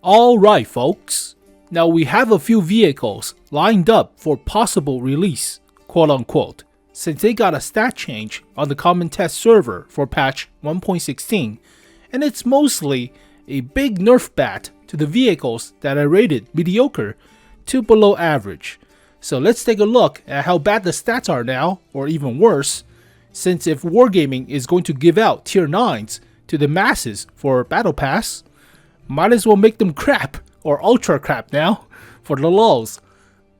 Alright folks, now we have a few vehicles lined up for possible release, quote unquote, since they got a stat change on the common test server for patch 1.16, and it's mostly a big nerf bat to the vehicles that I rated mediocre to below average. So let's take a look at how bad the stats are now, or even worse, since if Wargaming is going to give out tier 9s to the masses for Battle Pass, might as well make them crap, or ultra crap now, for the lulz.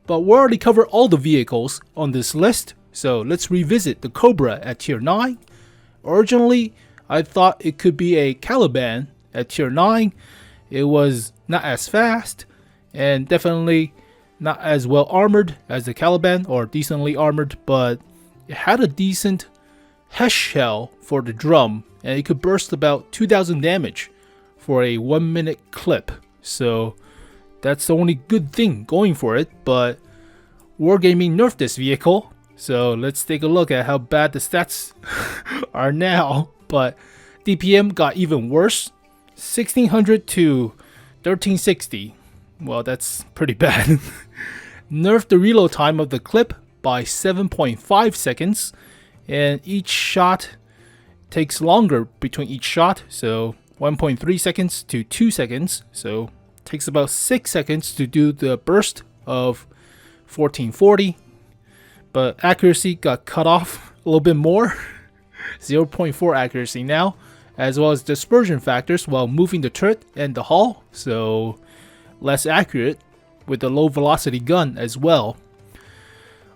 But we already covered all the vehicles on this list, so let's revisit the Cobra at tier 9. Originally, I thought it could be a Caliban at tier 9. It was not as fast, and definitely not as well armored as the Caliban, or decently armored, but it had a decent HESH shell for the drum, and it could burst about 2000 damage for a 1 minute clip. So that's the only good thing going for it, but Wargaming nerfed this vehicle. So let's take a look at how bad the stats are now. But DPM got even worse, 1600 to 1360. Well, that's pretty bad. Nerfed the reload time of the clip by 7.5 seconds, and each shot takes longer between each shot, so 1.3 seconds to 2 seconds, so takes about 6 seconds to do the burst of 1440, but accuracy got cut off a little bit more, 0.4 accuracy now, as well as dispersion factors while moving the turret and the hull, so less accurate with the low velocity gun as well.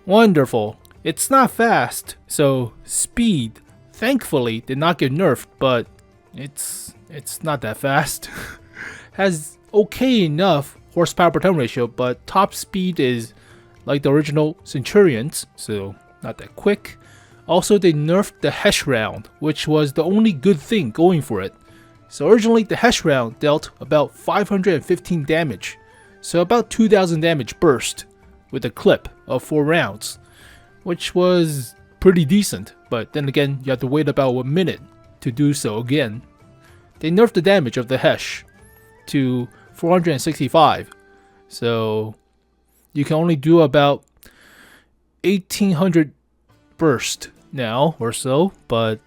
Wonderful. It's not fast, so speed thankfully did not get nerfed, but it's not that fast. Has okay enough horsepower per ton ratio, but top speed is like the original Centurions, so not that quick. Also, they nerfed the HESH round, which was the only good thing going for it. So originally the HESH round dealt about 515 damage, so about 2000 damage burst with a clip of 4 rounds, which was pretty decent, but then again you have to wait about a minute to do so again. They nerfed the damage of the HESH to 465, so you can only do about 1800 burst now or so, but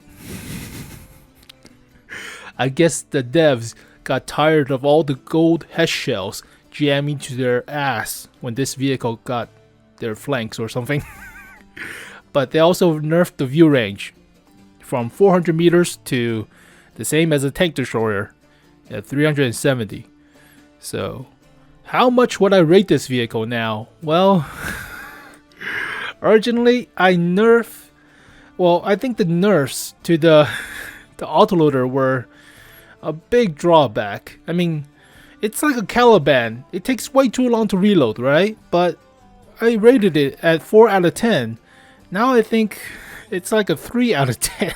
I guess the devs got tired of all the gold HESH shells jamming to their ass when this vehicle got their flanks or something. But they also nerfed the view range from 400 meters to the same as a tank destroyer at 370. So how much would I rate this vehicle now? Well, originally I think the nerfs to the autoloader were a big drawback. I mean, it's like a Caliban. It takes way too long to reload, right? But I rated it at 4 out of 10. Now I think it's like a 3 out of 10.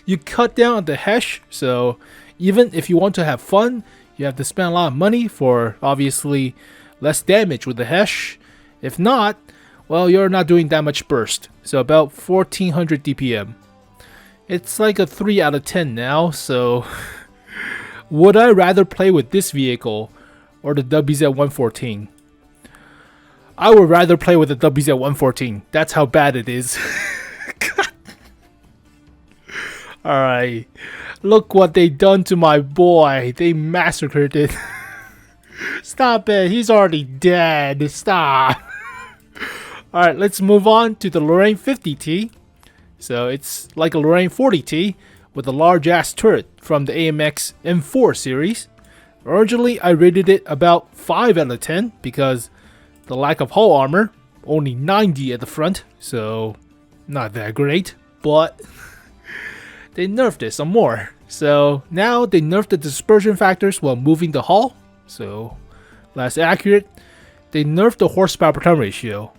You cut down on the HESH, so even if you want to have fun, you have to spend a lot of money for obviously less damage with the HESH. If not, well, you're not doing that much burst, so about 1400 DPM. It's like a 3 out of 10 now, so would I rather play with this vehicle or the WZ-114? I would rather play with the WZ-114. That's how bad it is. Alright, look what they done to my boy. They massacred it. Stop it, he's already dead. Stop. Alright, let's move on to the Lorraine 50T. So it's like a Lorraine 40T with a large ass turret from the AMX M4 series. Originally I rated it about 5 out of 10 because the lack of hull armor, only 90 at the front, so not that great, but they nerfed it some more. So now they nerfed the dispersion factors while moving the hull, so less accurate. They nerfed the horsepower per ton ratio.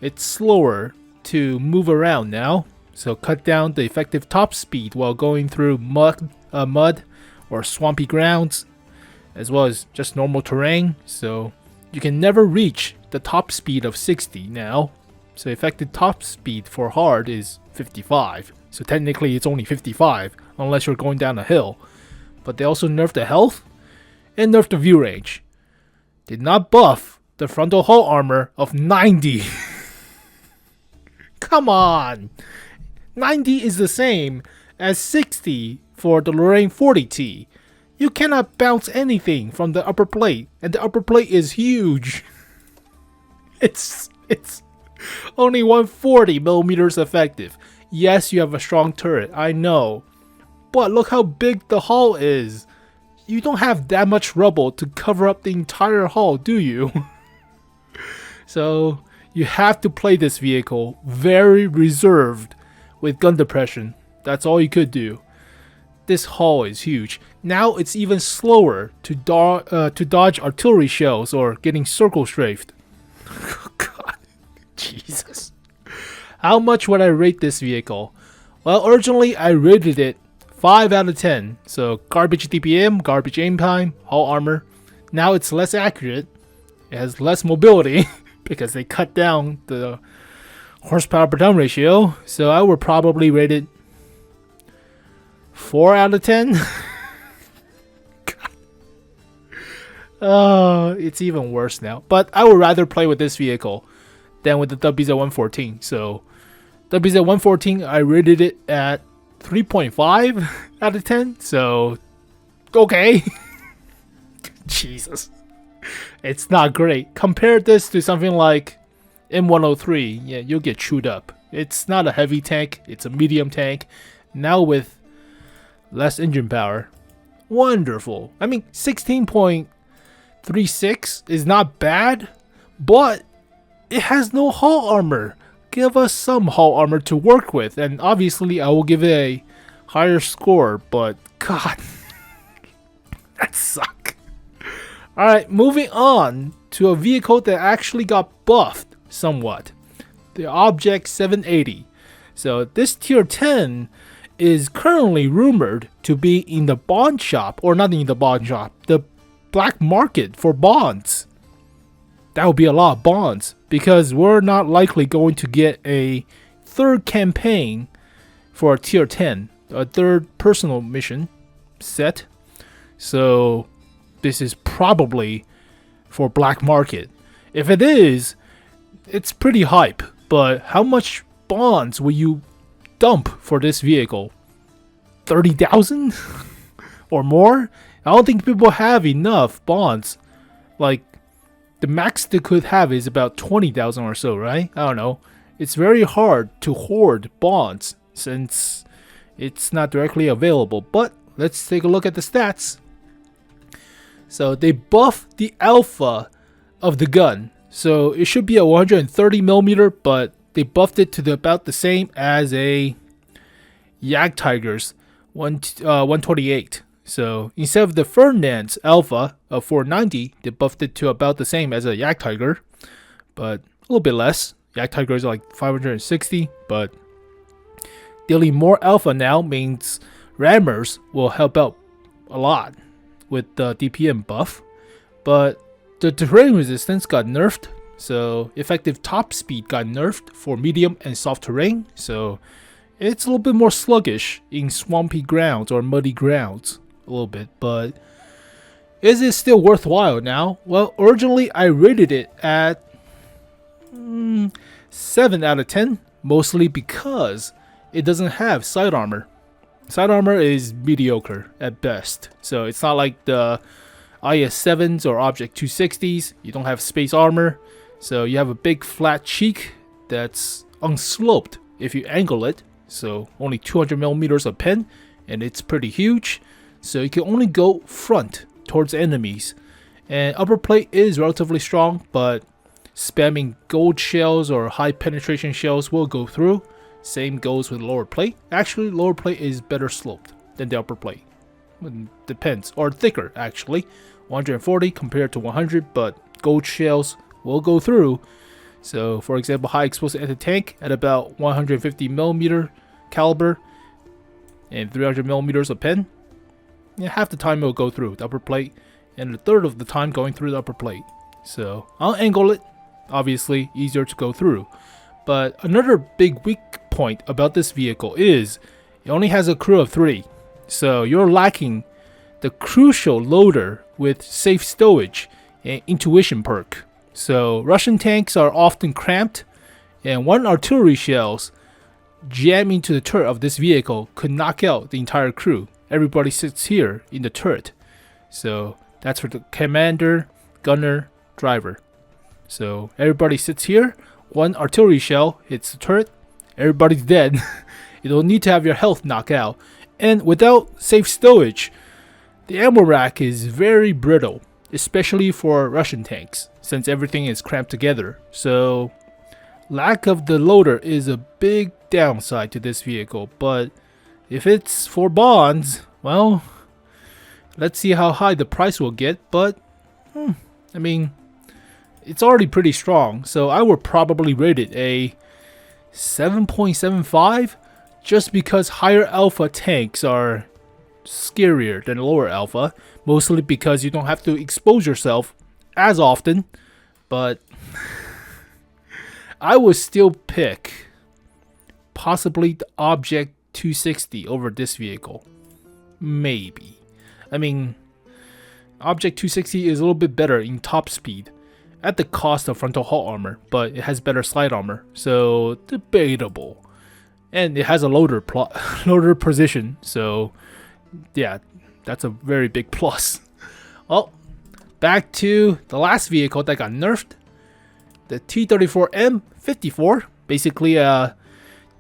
It's slower to move around now, so cut down the effective top speed while going through mud or swampy grounds, as well as just normal terrain, so you can never reach the top speed of 60 now. So effective top speed for hard is 55. So technically it's only 55 unless you're going down a hill. But they also nerfed the health and nerfed the view range. Did not buff the frontal hull armor of 90. Come on! 90 is the same as 60 for the Lorraine 40T. You cannot bounce anything from the upper plate, and the upper plate is huge. It's only 140 millimeters effective. Yes, you have a strong turret, I know. But look how big the hull is. You don't have that much rubble to cover up the entire hull, do you? So, you have to play this vehicle very reserved with gun depression. That's all you could do. This hull is huge. Now it's even slower to dodge artillery shells or getting circle strafed. God, Jesus. How much would I rate this vehicle? Well, originally I rated it 5 out of 10. So garbage DPM, garbage aim time, hull armor. Now it's less accurate. It has less mobility because they cut down the horsepower per ton ratio. So I would probably rate it 4 out of 10. It's even worse now. But I would rather play with this vehicle than with the WZ-114. So WZ-114, I rated it at 3.5 out of 10. So, okay. Jesus. It's not great. Compare this to something like M103. Yeah, you'll get chewed up. It's not a heavy tank. It's a medium tank. Now with less engine power. Wonderful. I mean, 16.36 is not bad, but it has no hull armor. Give us some hull armor to work with, and obviously I will give it a higher score, but God, that suck. Alright, moving on to a vehicle that actually got buffed somewhat. The Object 780. So this tier 10 is currently rumored to be in the bond shop, or not in the bond shop, the black market for bonds. That would be a lot of bonds, because we're not likely going to get a third campaign for a tier 10, a third personal mission set. So this is probably for black market. If it is, it's pretty hype, but how much bonds will you dump for this vehicle? 30,000 or more? I don't think people have enough bonds. Like, the max they could have is about 20,000 or so, right? I don't know. It's very hard to hoard bonds since it's not directly available. But let's take a look at the stats. So they buffed the alpha of the gun. So it should be a 130mm, but they buffed it to about the same as a Jagdtiger's 128. So instead of the Ferdinand's alpha of 490, they buffed it to about the same as a Jagdtiger, but a little bit less. Jagdtigers are like 560, but dealing more alpha now means rammers will help out a lot with the DPM buff. But the terrain resistance got nerfed, so effective top speed got nerfed for medium and soft terrain, so it's a little bit more sluggish in swampy grounds or muddy grounds. A little bit, but is it still worthwhile now? Well, originally I rated it at 7 out of 10, mostly because it doesn't have side armor. Side armor is mediocre at best, so it's not like the IS-7s or Object 260s. You don't have space armor, so you have a big flat cheek that's unsloped if you angle it, so only 200mm of pen, and it's pretty huge. So you can only go front towards enemies, and upper plate is relatively strong, but spamming gold shells or high penetration shells will go through. Same goes with lower plate. Actually, lower plate is better sloped than the upper plate. Depends, or thicker actually. 140 compared to 100, but gold shells will go through. So for example, high explosive anti-tank at about 150mm caliber and 300mm of pen. Yeah, half the time it will go through the upper plate, and a third of the time going through the upper plate. So I'll angle it, obviously easier to go through. But another big weak point about this vehicle is it only has a crew of 3. So you're lacking the crucial loader with safe stowage and intuition perk. So Russian tanks are often cramped, and one artillery shells jam into the turret of this vehicle could knock out the entire crew. Everybody sits here in the turret. So that's for the commander, gunner, driver. So everybody sits here. One artillery shell hits the turret. Everybody's dead. You don't need to have your health knocked out. And without safe stowage, the ammo rack is very brittle, especially for Russian tanks, since everything is cramped together. So lack of the loader is a big downside to this vehicle, but if it's for bonds, well, let's see how high the price will get. But I mean, it's already pretty strong, so I would probably rate it a 7.75, just because higher alpha tanks are scarier than lower alpha, mostly because you don't have to expose yourself as often. But I would still pick possibly the Object 260 over this vehicle. Maybe. I mean, Object 260 is a little bit better in top speed at the cost of frontal hull armor, but it has better slide armor, so debatable. And it has a loader position, so yeah, that's a very big plus. Well, back to the last vehicle that got nerfed, the T-34M54, basically a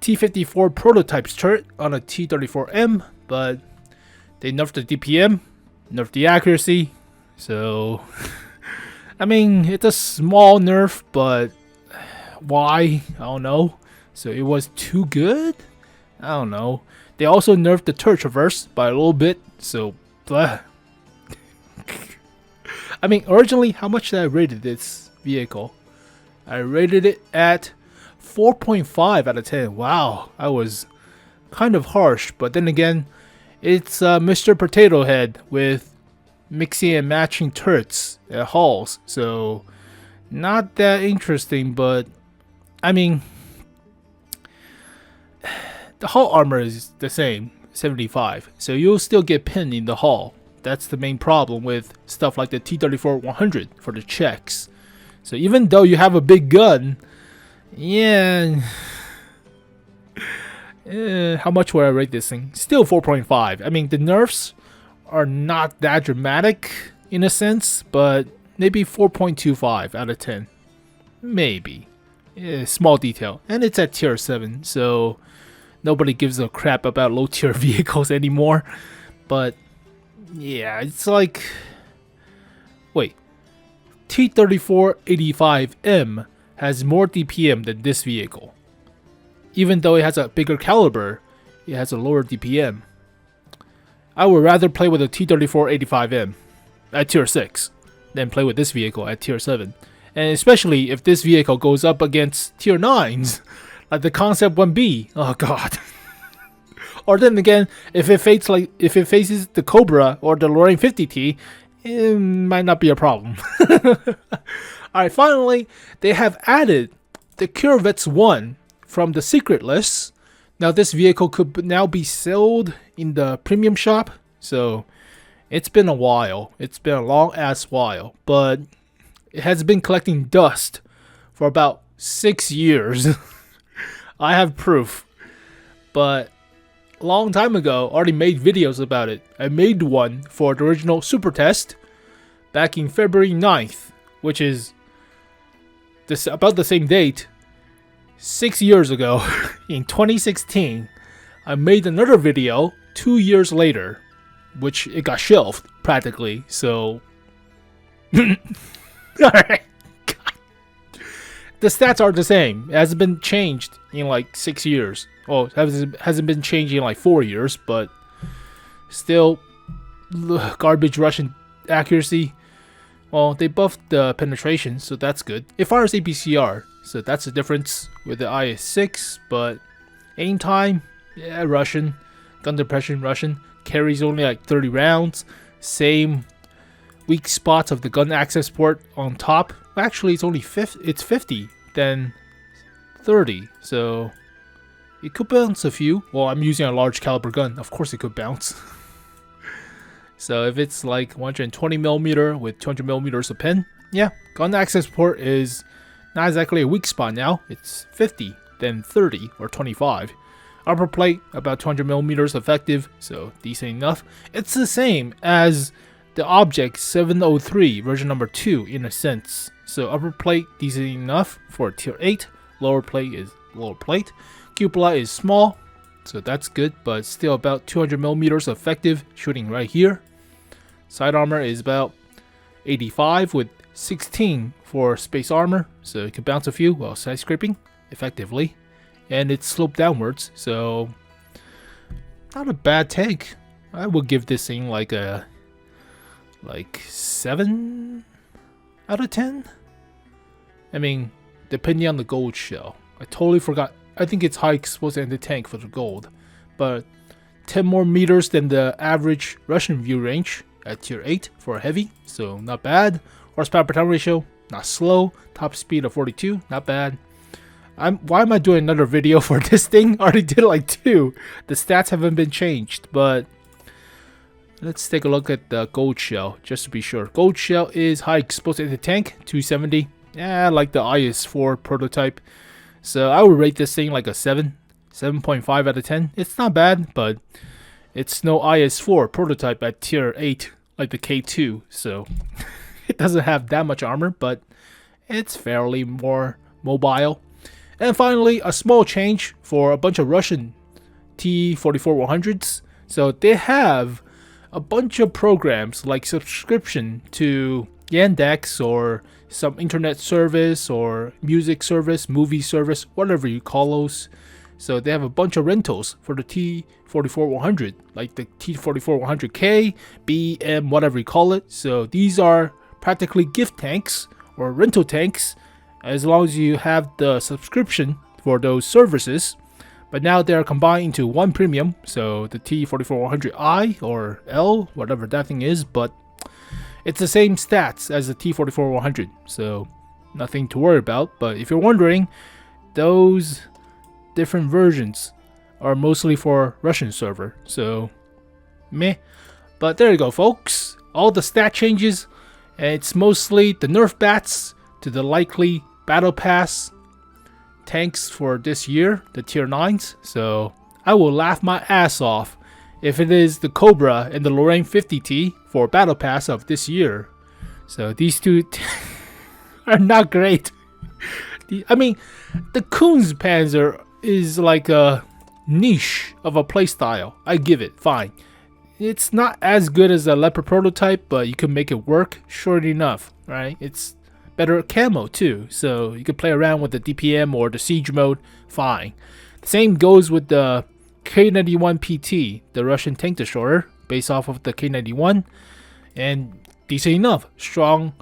T-54 prototype turret on a T-34M, but they nerfed the DPM, nerfed the accuracy, so I mean, it's a small nerf, but why? I don't know. So it was too good? I don't know. They also nerfed the turret traverse by a little bit, so blah. I mean, originally, how much did I rate this vehicle? I rated it at 4.5 out of 10. Wow, I was kind of harsh, but then again, it's Mr. Potato Head with mixing and matching turrets and hulls, so not that interesting. But I mean, the hull armor is the same, 75, so you'll still get pinned in the hull. That's the main problem with stuff like the T-34-100 for the Czechs. So even though you have a big gun, yeah, how much would I rate this thing? Still 4.5. I mean, the nerfs are not that dramatic in a sense, but maybe 4.25 out of 10. Maybe. Small detail. And it's at tier 7, so nobody gives a crap about low tier vehicles anymore. But yeah, it's like, wait, T-34-85M has more DPM than this vehicle. Even though it has a bigger caliber, it has a lower DPM. I would rather play with a T-34-85M at tier 6 than play with this vehicle at tier 7. And especially if this vehicle goes up against tier 9s, like the Concept 1B. Oh god. Or then again, if it faces the Cobra or the Lorraine 50T, it might not be a problem. Alright, finally, they have added the Kirovets-1 from the secret list. Now this vehicle could now be sold in the premium shop, so it's been a while. It's been a long ass while, but it has been collecting dust for about 6 years. I have proof, but a long time ago, I already made videos about it. I made one for the original super test back in February 9th, which is about the same date. 6 years ago, in 2016, I made another video 2 years later, which it got shelved practically. So, alright, the stats are the same. It hasn't been changed in like 6 years. Oh, it hasn't been changed in like 4 years, but still, garbage Russian accuracy. Well, they buffed the penetration, so that's good. It fires APCR, so that's the difference with the IS-6, but aim time, yeah, Russian. Gun depression, Russian. Carries only like 30 rounds. Same weak spots of the gun access port on top. Actually, it's only 50, then 30, so it could bounce a few. Well, I'm using a large caliber gun. Of course it could bounce. So if it's like 120mm with 200mm of pen, yeah, gun access port is not exactly a weak spot now. It's 50, then 30 or 25. Upper plate about 200mm effective, so decent enough. It's the same as the Object 703 version number 2 in a sense. So upper plate decent enough for tier 8. Lower plate is lower plate. Cupola is small, so that's good, but still about 200mm effective shooting right here. Side armor is about 85 with 16 for space armor, so it can bounce a few while side scraping effectively. And it's sloped downwards, so not a bad tank. I would give this thing like a 7 out of 10. I mean, depending on the gold shell. I totally forgot. I think it's high explosive anti-tank for the gold, but 10 more meters than the average Russian view range at tier 8 for a heavy, so not bad. Horsepower per ton ratio, not slow. Top speed of 42, not bad. Why am I doing another video for this thing? I already did like 2. The stats haven't been changed, but let's take a look at the gold shell just to be sure. Gold shell is high explosive anti-tank, 270. Yeah, like the IS4 prototype. So I would rate this thing like a 7.5 out of 10. It's not bad, but it's no IS4 prototype at tier 8 like the K2. So it doesn't have that much armor, but it's fairly more mobile. And finally, a small change for a bunch of Russian T-44-100s. So they have a bunch of programs like subscription to Yandex or some internet service or music service, movie service, whatever you call those. So they have a bunch of rentals for the T-44-100, like the T-44-100K, BM, whatever you call it. So these are practically gift tanks or rental tanks as long as you have the subscription for those services. But now they are combined into one premium, so the T-44-100I or L, whatever that thing is, but it's the same stats as the T-44-100, so nothing to worry about. But if you're wondering, those different versions are mostly for Russian server, so meh. But there you go, folks. All the stat changes, and it's mostly the nerf bats to the likely battle pass tanks for this year, the tier 9s. So I will laugh my ass off if it is the Cobra and the Lorraine 50T for battle pass of this year. So these two are not great. I mean, the Kunz Panzer is like a niche of a playstyle. I give it, fine. It's not as good as a Leopard prototype, but you can make it work short enough, right? It's better camo too, so you can play around with the DPM or the siege mode, fine. The same goes with the K91 PT, the Russian tank destroyer, based off of the K91, and decent enough. Strong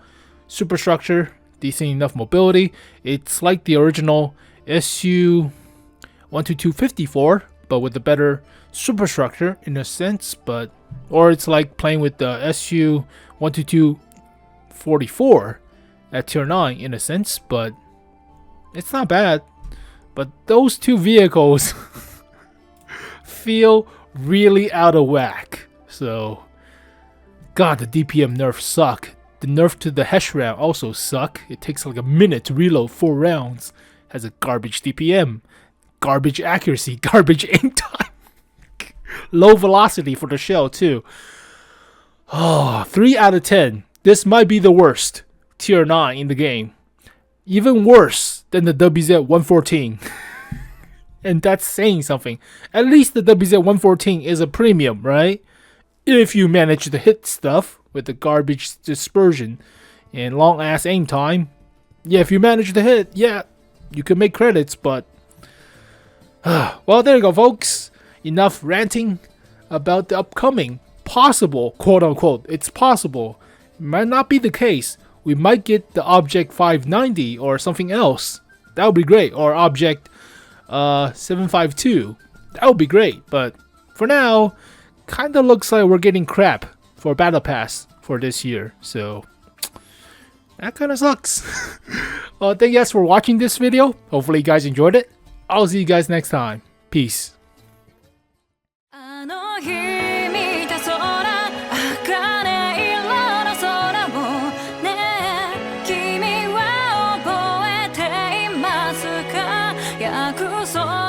superstructure, decent enough mobility. It's like the original SU-122-54, but with a better superstructure in a sense, or it's like playing with the SU-122-44 at tier 9 in a sense, but it's not bad. But those two vehicles feel really out of whack. So, God, the DPM nerfs suck. The nerf to the Hesh round also suck. It takes like a minute to reload 4 rounds. Has a garbage DPM, garbage accuracy, garbage aim time, low velocity for the shell too. Oh, 3 out of 10. This might be the worst tier 9 in the game. Even worse than the WZ-114. And that's saying something. At least the WZ-114 is a premium, right? If you manage to hit stuff with the garbage dispersion and long ass aim time. Yeah, if you manage to hit, yeah, you can make credits, but well, there you go, folks. Enough ranting about the upcoming possible, quote unquote, it's possible, it might not be the case, we might get the Object 590 or something else. That would be great. Or Object 752. That would be great. But for now, kind of looks like we're getting crap for Battle Pass for this year. So that kind of sucks. Well, thank you guys for watching this video. Hopefully you guys enjoyed it. I'll see you guys next time. Peace. So